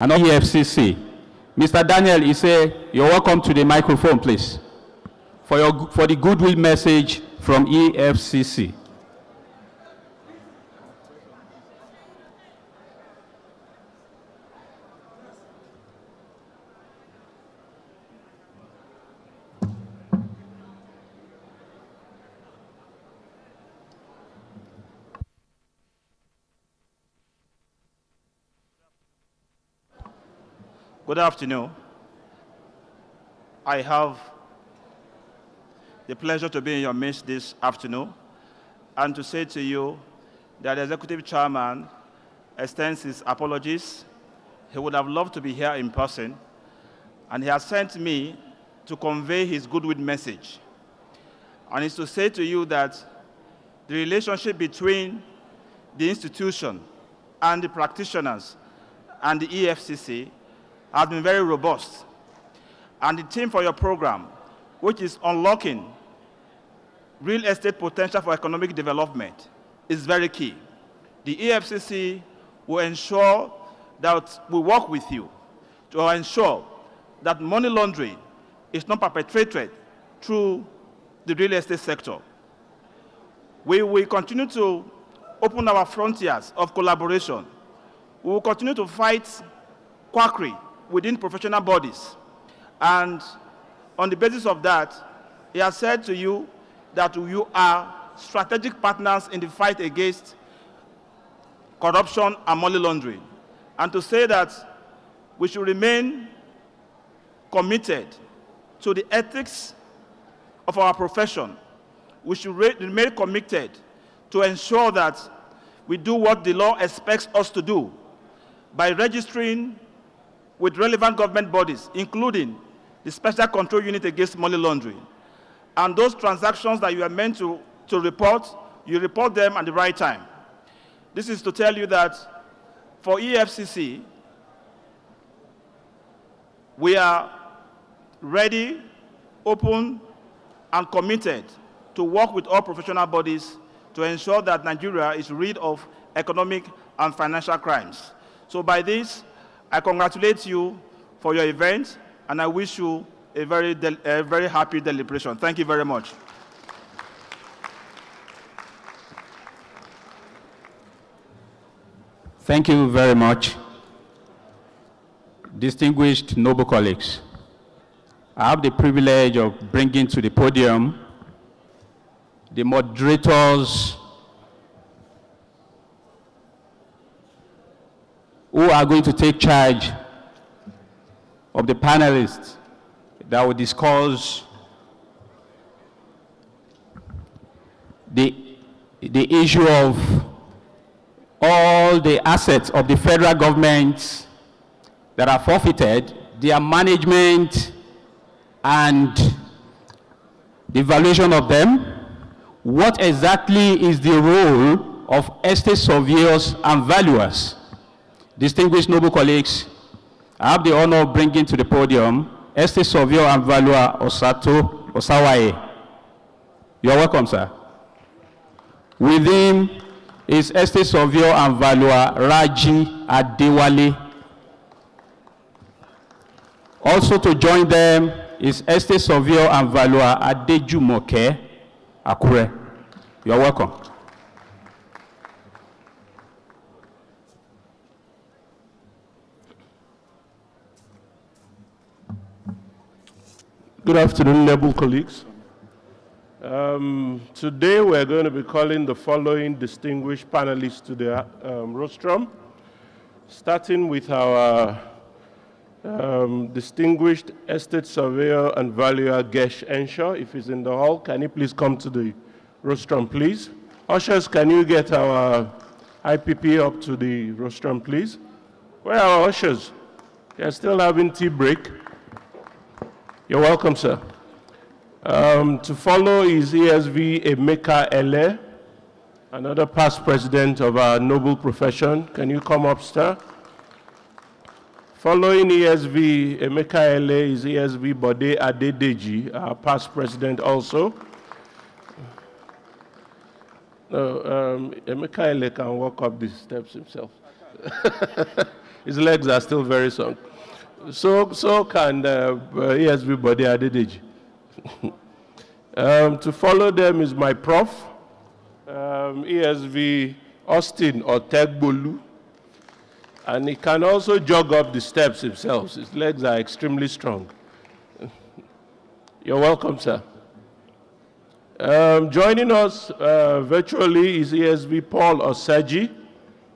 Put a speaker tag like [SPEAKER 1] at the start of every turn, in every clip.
[SPEAKER 1] and EFCC. Mr. Daniel Ise, you're welcome to the microphone, please, for the goodwill message from EFCC.
[SPEAKER 2] Good afternoon. I have the pleasure to be in your midst this afternoon and to say to you that the Executive Chairman extends his apologies. He would have loved to be here in person, and he has sent me to convey his goodwill message. And it's to say to you that the relationship between the institution and the practitioners and the EFCC has been very robust. And the theme for your program, which is unlocking real estate potential for economic development, is very key. The EFCC will ensure that we work with you to ensure that money laundering is not perpetrated through the real estate sector. We will continue to open our frontiers of collaboration. We will continue to fight quackery within professional bodies. And on the basis of that, he has said to you that you are strategic partners in the fight against corruption and money laundering, and to say that we should remain committed to the ethics of our profession. We should remain committed to ensure that we do what the law expects us to do by registering with relevant government bodies, including the Special Control Unit Against Money Laundering. And those transactions that you are meant to report, you report them at the right time. This is to tell you that for EFCC, we are ready, open, and committed to work with all professional bodies to ensure that Nigeria is rid of economic and financial crimes. So by this, I congratulate you for your event, and I wish you a very happy deliberation. Thank you very much.
[SPEAKER 1] Thank you very much. Distinguished noble colleagues, I have the privilege of bringing to the podium the moderators who are going to take charge of the panelists that will discuss the issue of all the assets of the federal government that are forfeited, their management and the valuation of them. What exactly is the role of estate surveyors and valuers? Distinguished noble colleagues, I have the honor of bringing to the podium estate surveyor and valuer Osato Osawaye. You are welcome, sir. With him is estate surveyor and valuer Raji Adewale. Also to join them is estate surveyor and valuer Adejumoke Akure. You are welcome.
[SPEAKER 3] Good afternoon, noble colleagues. Today we're going to be calling the following distinguished panelists to the rostrum, starting with our distinguished estate surveyor and valuer Gesh Enshaw. If he's in the hall, can you please come to the rostrum, please? Ushers, can you get our IPP up to the rostrum, please? Where are our ushers? They're still having tea break. You're welcome, sir. To follow is ESV Emeka Ele, another past president of our noble profession. Can you come up, sir? Following ESV Emeka Ele is ESV Bode Adedeji, our past president also. Emeka Ele can walk up these steps himself. His legs are still very strong. So can ESV Body Adedeji. To follow them is my prof, ESV Austin Otegbolu. And he can also jog up the steps himself. His legs are extremely strong. You're welcome, sir. Joining us virtually is ESV Paul Osaji.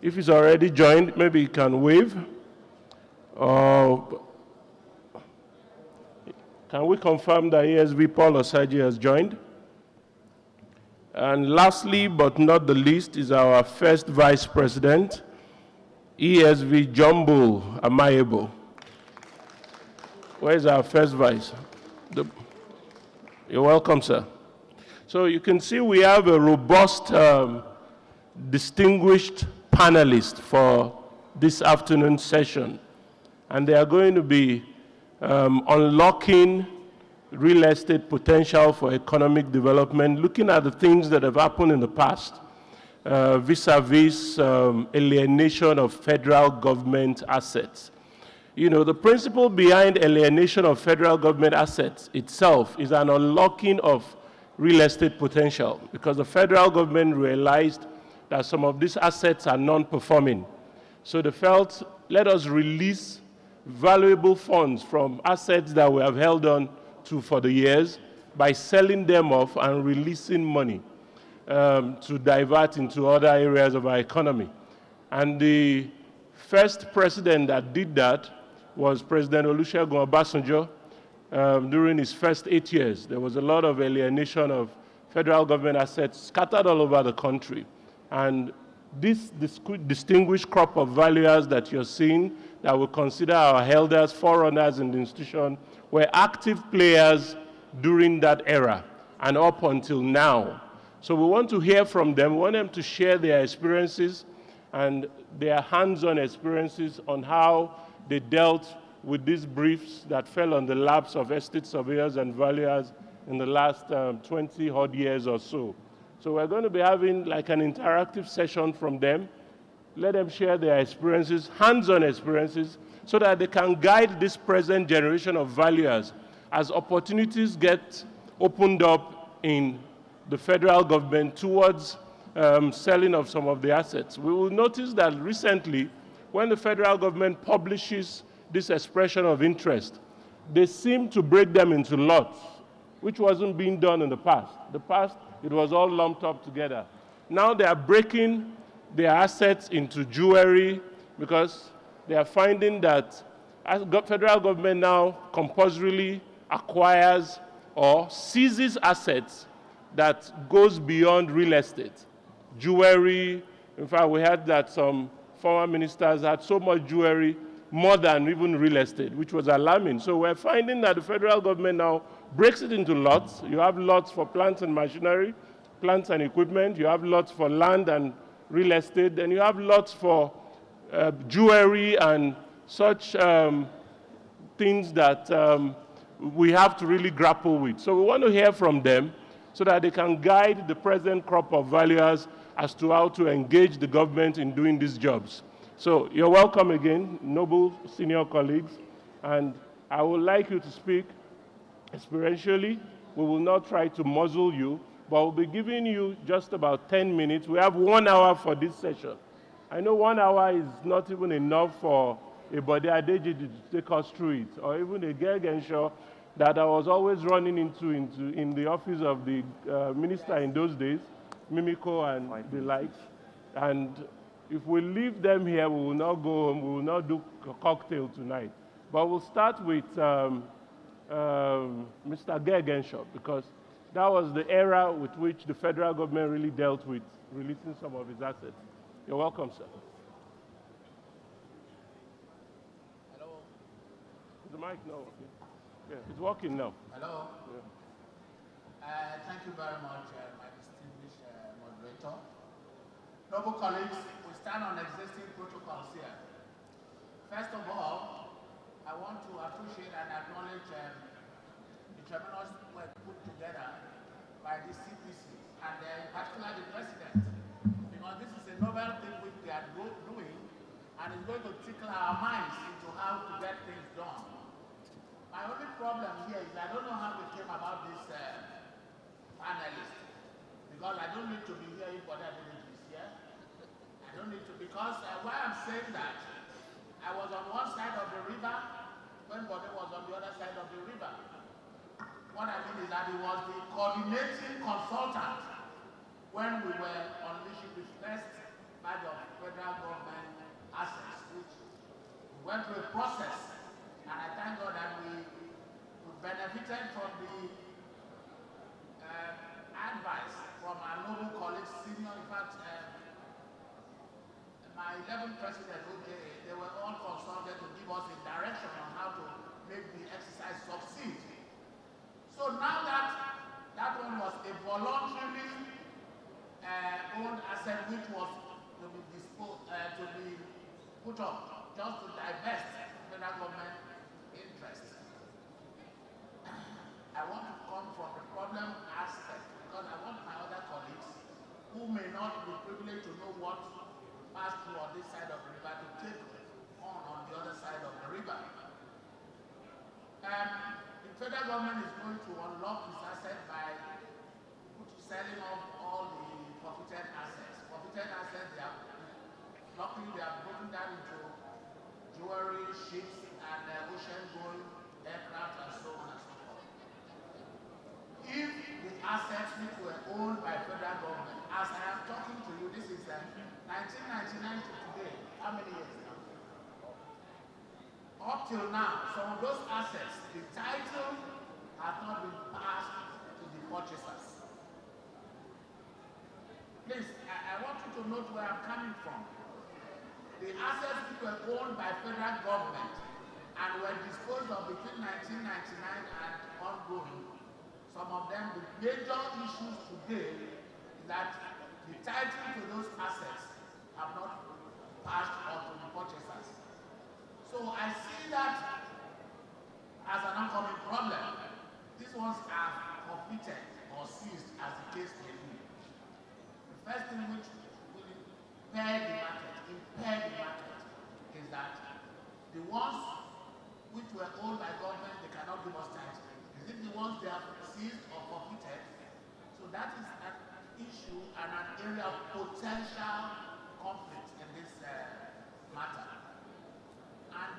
[SPEAKER 3] If he's already joined, maybe he can wave. Can we confirm that ESV Paul Osaji has joined? And lastly, but not the least, is our first Vice President, ESV Jumbo Amayebo. Where's our first Vice? You're welcome, sir. So you can see we have a robust, distinguished panelist for this afternoon's session. And they are going to be unlocking real estate potential for economic development, looking at the things that have happened in the past, vis-a-vis alienation of federal government assets. You know, the principle behind alienation of federal government assets itself is an unlocking of real estate potential, because the federal government realized that some of these assets are non-performing. So they felt, let us release valuable funds from assets that we have held on to for the years by selling them off and releasing money to divert into other areas of our economy. And the first president that did that was President Olusegun Obasanjo. During his first 8 years, there was a lot of alienation of federal government assets scattered all over the country. And this distinguished crop of valuers that you're seeing, that we consider our elders, forerunners in the institution, were active players during that era and up until now. So we want to hear from them. We want them to share their experiences and their hands-on experiences on how they dealt with these briefs that fell on the laps of estate surveyors and valuers in the last 20 odd years or so. So we're going to be having like an interactive session from them. Let them share their experiences, hands-on experiences, so that they can guide this present generation of valuers as opportunities get opened up in the federal government towards selling of some of the assets. We will notice that recently, when the federal government publishes this expression of interest, they seem to break them into lots, which wasn't being done in the past. The past, it was all lumped up together. Now they are breaking their assets into jewelry, because they are finding that federal government now compulsorily acquires or seizes assets that goes beyond real estate. Jewelry, in fact, we heard that some former ministers had so much jewelry, more than even real estate, which was alarming. So we're finding that the federal government now breaks it into lots. You have lots for plants and machinery, plants and equipment. You have lots for land and real estate. Then you have lots for jewelry and such things that we have to really grapple with. So we want to hear from them so that they can guide the present crop of valuers as to how to engage the government in doing these jobs. So you're welcome again, noble senior colleagues, and I would like you to speak experientially. We will not try to muzzle you, but we'll be giving you just about 10 minutes. We have 1 hour for this session. I know 1 hour is not even enough for a Bode Adeji to take us through it, or even a Gergenshaw that I was always running into in the office of the minister in those days, Mimiko and the likes. And if we leave them here, we will not go home, we will not do a cocktail tonight. But we'll start with Mr. Gergenshaw, because that was the era with which the federal government really dealt with releasing some of its assets. You're welcome, sir.
[SPEAKER 4] Hello.
[SPEAKER 3] Is the mic now? Okay. Yeah, it's working now.
[SPEAKER 4] Hello.
[SPEAKER 3] Yeah.
[SPEAKER 4] Thank you very much, my distinguished moderator. Noble colleagues, we stand on existing protocols here. First of all, I want to appreciate and acknowledge the tremendous work put together by the CPC and in particular the president, because this is a novel thing which they are doing, and it's going to tickle our minds into how to get things done. My only problem here is I don't know how they came about this panelist, because I don't need to be here if Bode Adedeji is here. I don't need to, because why I'm saying that, I was on one side of the river when Bode was on the other side of the river. What I mean is that he was the coordinating consultant when we were unleashing the first batch of federal government assets, which we went through a process, and I thank God that we benefited from the advice from our noble colleagues, senior, in fact, my 11th president, they were all consulted to give us a direction on how to make the exercise succeed. So now that that one was a voluntarily owned asset which was to be put up just to divest federal government interests, I want to come from the problem aspect, because I want my other colleagues who may not be privileged to know what passed through on this side of the river to take on the other side of the river. The federal government is going to unlock its asset by selling off all the forfeited assets. Forfeited assets, luckily they are broken down into jewelry, ships, and ocean-going aircraft, and so on and so forth. If the assets which were owned by federal government, as I am talking to you, this is 1999 to today, how many years now? Up till now, some of those assets, the title has not been passed to the purchasers. Please, I want you to note where I'm coming from. The assets which were owned by federal government and were disposed of between 1999 and ongoing, some of them, the major issues today is that the title to those assets have not passed on to the purchasers. So I see that as an oncoming problem. These ones are forfeited or seized, as the case may be. The first thing which will impair the market is that the ones which were owned by government, they cannot give us title. Is it the ones they have seized or forfeited? So that is an issue and an area of potential conflict in this matter. And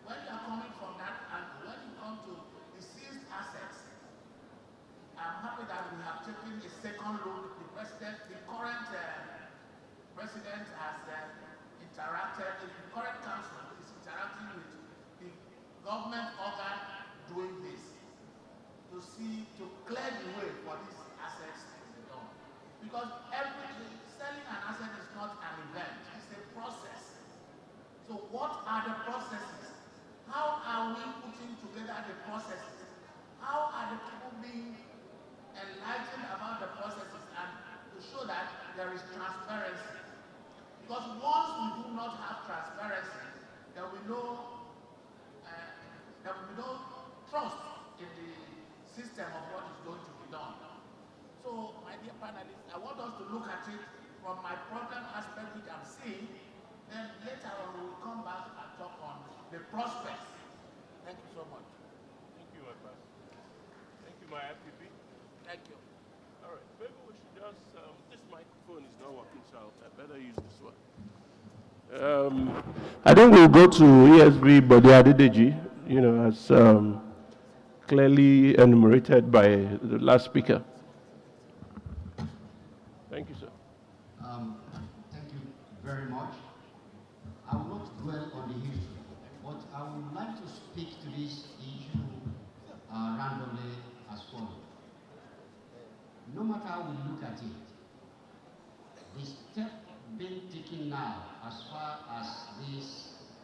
[SPEAKER 4] when you are coming from that, and when you come to the seized assets, I'm happy that we have taken a second look. The current president has interacted, the current council is interacting with the government organ doing this to clear the way for these assets to be done. Because selling an asset is not an event, it's a process. So what are the processes? How are we putting together the processes? How are the people being enlightened about the processes, and to show that there is transparency? Because once we do not have transparency, there will be no trust in the system of what is going to be done. So, my dear panelists, I want us to look at it from my problem aspect which I'm seeing. Then later on we will come back and talk on the prospects. Thank you so much.
[SPEAKER 3] Thank you, my pastor. Thank you, my IPP.
[SPEAKER 4] Thank you.
[SPEAKER 3] All right, maybe we should just, this microphone is not working, so I better use this one. I think we'll go to ESB Bode Adedeji, as clearly enumerated by the last speaker. Thank you, sir.
[SPEAKER 5] Thank you very much. I will not dwell on the history, but I would like to speak to this issue randomly as follows. No matter how we look at it, the step being taken now as far as this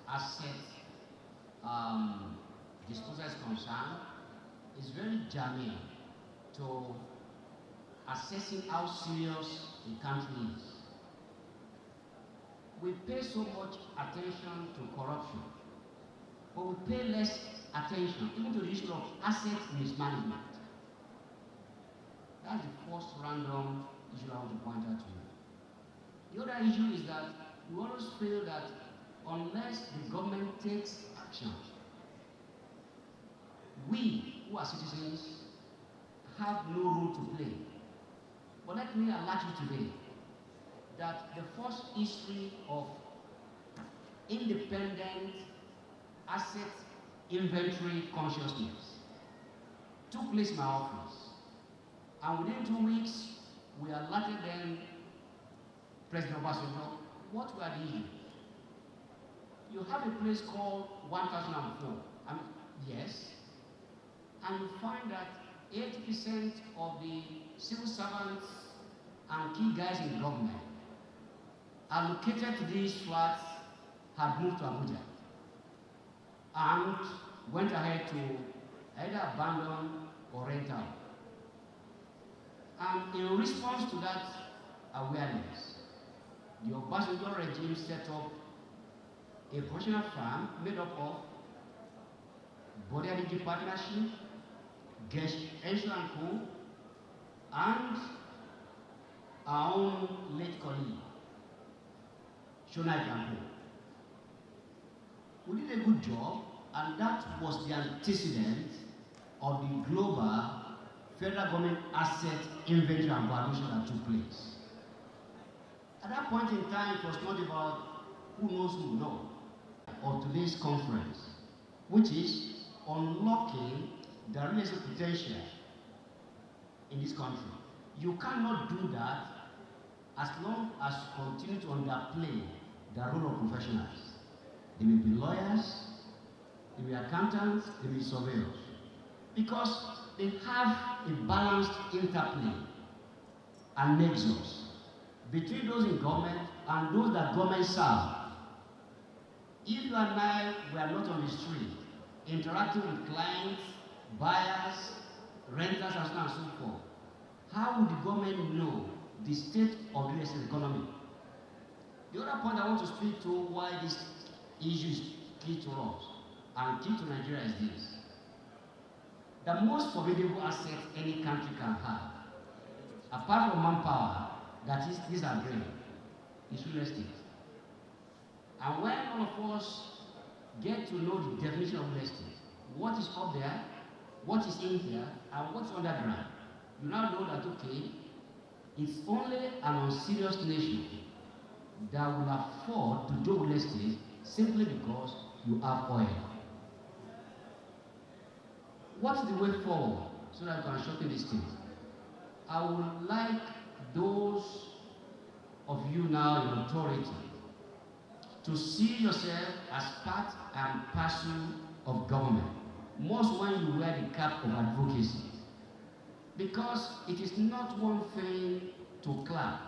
[SPEAKER 5] asset disposal is concerned is very germane to assessing how serious the country is. We pay so much attention to corruption, but we pay less attention even to the issue of asset mismanagement. That's the first random issue I want to point out to you. The other issue is that we always feel that unless the government takes action. We, who are citizens, have no role to play. But let me alert you today that the first history of independent asset inventory consciousness took place in my office. And within 2 weeks, we alerted them, President Obasanjo, what were the issues? You have a place called 1004. Yes. And you find that 80% of the civil servants and key guys in government allocated to these flats had moved to Abuja and went ahead to either abandon or rent out. And in response to that awareness, the Obasanjo regime set up a professional firm made up of Body Energy Partnership, Ensure and Co, and our own late colleague, Shonai and Co. We did a good job, and that was the antecedent of the global federal government asset inventory and valuation that took place. At that point in time, it was not about who knows who, no, of today's conference, which is unlocking the real estate potential in this country. You cannot do that as long as you continue to underplay the role of professionals. They may be lawyers, they may be accountants, they may be surveyors, because they have a balanced interplay and nexus between those in government and those that government serve. If you and I were not on the street, interacting with clients, buyers, renters, and so on and so forth, how would the government know the state of the real estate economy? The other point I want to speak to why this issue is key to us and key to Nigeria is this. The most formidable asset any country can have, apart from manpower, that is, these are great, is real estate. And when all of us get to know the definition of real estate, what is up there, what is in here, and what's underground, you now know that, okay, it's only an unserious nation that will afford to do real estate simply because you have oil. What's the way forward so that I can shorten this thing? I would like those of you now in authority to see yourself as part and parcel of government, most when you wear the cap of advocacy. Because it is not one thing to clap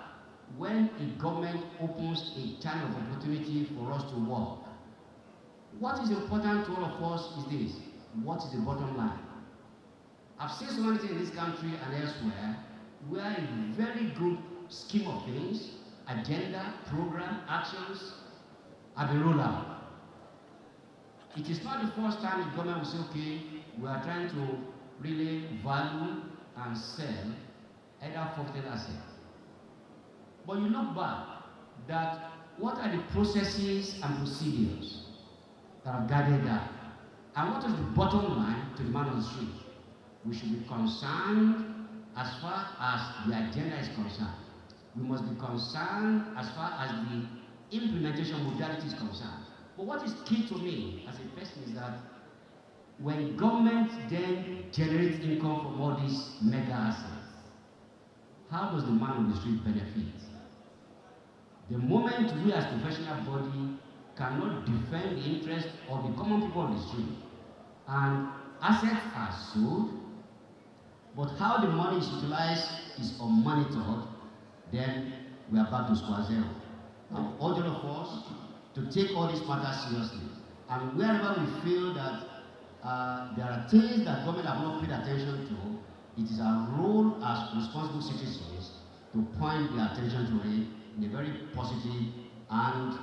[SPEAKER 5] when a government opens a channel of opportunity for us to work. What is important to all of us is this: what is the bottom line? I've seen so many things in this country and elsewhere where a very good scheme of things, agenda, program, actions have been rolled out. It is not the first time the government will say, okay, we are trying to really value and sell either forfeited assets. But you look back that what are the processes and procedures that have guided that? And what is the bottom line to the man on the street? We should be concerned as far as the agenda is concerned. We must be concerned as far as the implementation modality is concerned. But what is key to me as a person is that when government then generates income from all these mega assets, how does the man on the street benefit? The moment we as professional body cannot defend the interest of the common people on the street, and assets are sold, but how the money is utilized is unmonitored, then we are back to square zero. I'm urging of us to take all these matters seriously. And wherever we feel that there are things that government have not paid attention to, it is our role as responsible citizens to point their attention to it in a very positive and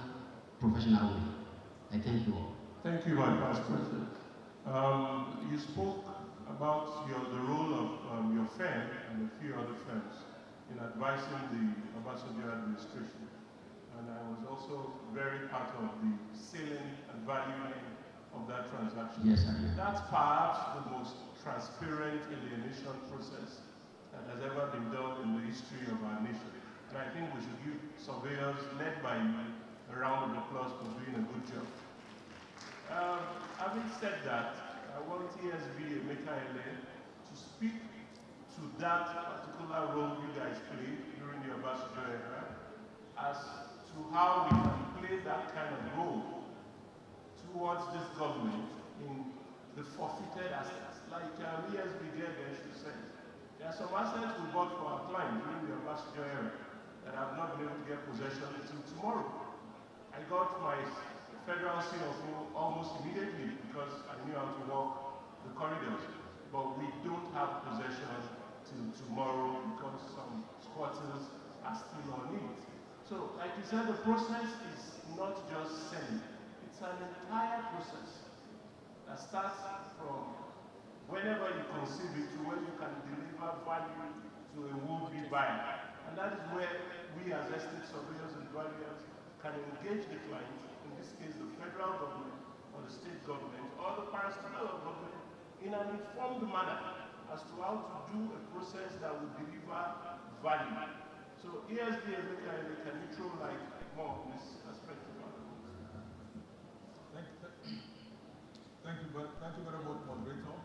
[SPEAKER 5] professional way. I thank you all.
[SPEAKER 3] Thank you, my Vice President. You spoke about the role of your firm and a few other firms in advising the Obasanjo administration and I was also very part of the selling and valuing of that transaction.
[SPEAKER 5] Yes, sir.
[SPEAKER 3] That's perhaps the most transparent alienation process that has ever been done in the history of our nation. And I think we should give surveyors, led by you, a round of applause for doing a good job. Having said that, I want ESB Emeka to speak to that particular role you guys played during the Ambassador era, as to how we can play that kind of role towards this government in the forfeited assets. Like ESB should say, there are some assets we bought for our client during the Ambassador era that I've not been able to get possession until tomorrow. I got my federal CFO almost immediately because I knew how to walk the corridors. But we don't have possession till tomorrow because some squatters are still on it. So, like you said, the process is not just selling. It's an entire process that starts from whenever you conceive it to when you can deliver value to a would-be buyer. And that is where we as estate surveyors and valuers can engage the client, in this case the federal government or the state government or the parastatal government, in an informed manner as to how to do a process that will deliver value. So ESB can you throw light more on this aspect of our
[SPEAKER 6] Thank you very much, moderator.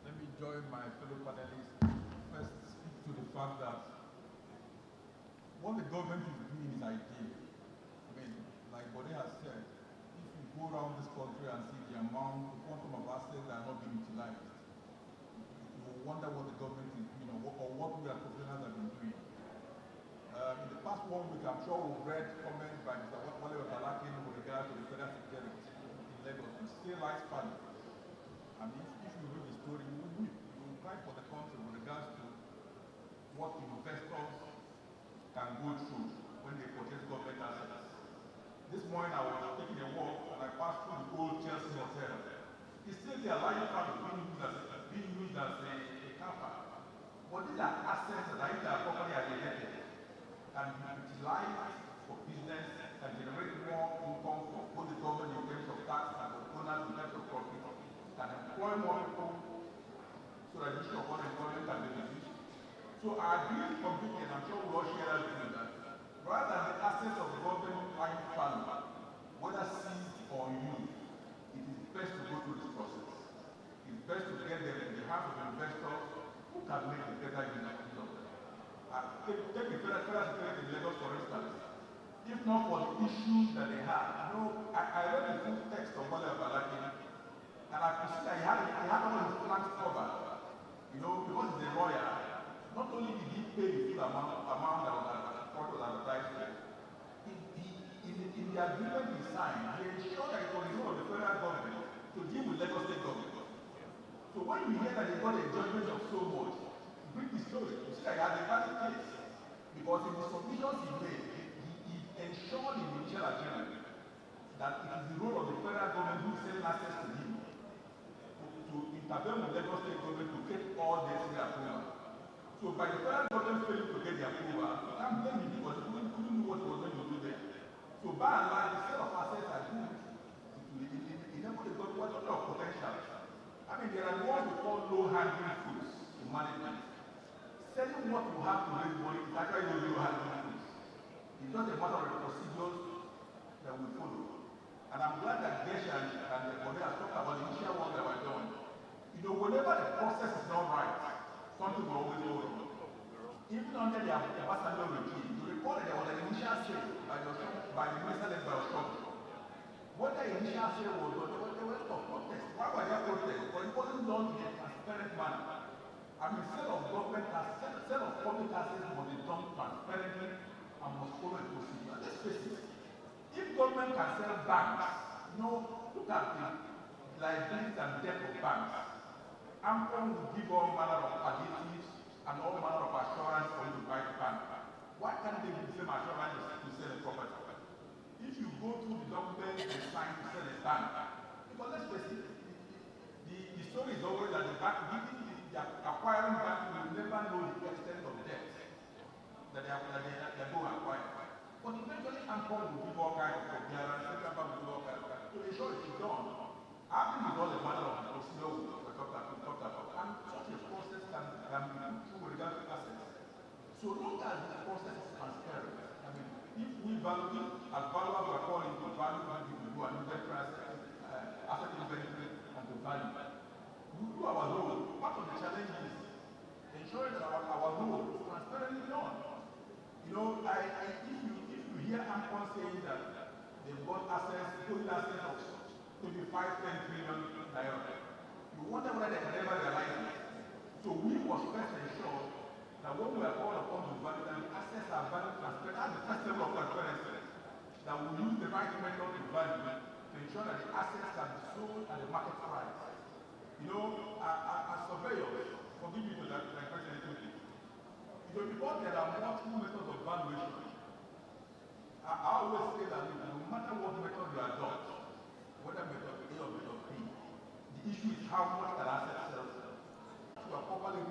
[SPEAKER 6] Let me join my fellow panelists. First, speak to the fact that what the government is doing is ideal. I mean, like Bode has said, if you go around this country and see the amount, the quantum of assets that are not being utilized, you will wonder what the government is doing or what we as professionals have been doing. In the past 1 week, I'm sure we've read comments by Mr. Wale Otalakin with regard to the federal secretary in Lagos, which still lies valid. I mean, if you read the story, you will weep. You will cry for the country with regards to what investors can go through when they purchase government assets. This morning I was taking a walk and I passed through the old Chelsea Hotel. It's still there, lying private, being used as a car park. But these are assets that are either properly alienated and be utilized for business and generate more income for both the government in terms of tax and the owners in terms of profit, can employ more people so that the issue of unemployment can be reduced. So I agree completely, and I'm sure we all share that view, that rather than the assets of the government lying fallow, whether seized or used, it is best to go through this process. It's best to get them in the hands of investors who can make a better use of them. Take the federal secretary in Lagos, for instance. If not for the issues that they have, I read the full text of Wale Otalakin, and I could see that he had all his plans covered. Because he's a lawyer. Not only did he pay the full amount that was advertised, in the agreement he signed, he ensured that it was the role of the federal government to deal with Lagos State government. So when you hear that they got a judgment of so much, bring the story. You see that he had a valid case. Because in the submissions he made, he ensured in the initial agreement that it is the role of the federal government who sends access to him to intervene with Lagos State government to get all the necessary approval. So by the federal government failing to get the approval, you can't blame him because he couldn't do what he was going to do there. So by and large, the sale of assets are good. It enables the government a lot of potential. I mean, there are what we call low-hanging fruits in management. Selling what you have to raise money is actually no low-hanging fruits. It's just a matter of the procedures that we follow. And I'm glad that Gesha and Bode have talked about the initial work that we're doing. Whenever the process is not right, something will always go wrong. Even under the ambassador regime, you recall that there was an initial sale by the minister led by Oshogbo. What the initial sale was, there were a lot of protests. Why were there protests? Because it wasn't done in a transparent manner. I mean, sale of public assets must be done transparently and must follow a procedure. Let's face it. If government can sell banks, look at the liabilities and debt of banks. AMCON will give all manner of palliatives and all manner of assurance for you to buy the bank. Why can't they give the same assurance to sell a property? If you go through the documents they sign to sell a bank, because let's face it, the story is always that the bank, the acquiring bank will never know the extent of debt that they are going to acquire. But eventually value, as valuers we are calling to value people who are investors, asset investment, and to value. We do our role. Part of the challenge is ensuring that our role is transparently done. You know, if you hear AMCON saying that they've got assets, total assets of 25-10 trillion naira, you wonder whether they can ever realize it. So we must first ensure that when we are called upon to value that the assets are valued transparent, that's the first level of transparency, that we use the right method to value to ensure that the assets can be sold at the market price. You know, as surveyors, forgive me for that question a little bit. You know, because there are multiple methods of valuation, I always say that no matter what method you adopt, whether method A or method B, the issue is how much that asset sells. You are properly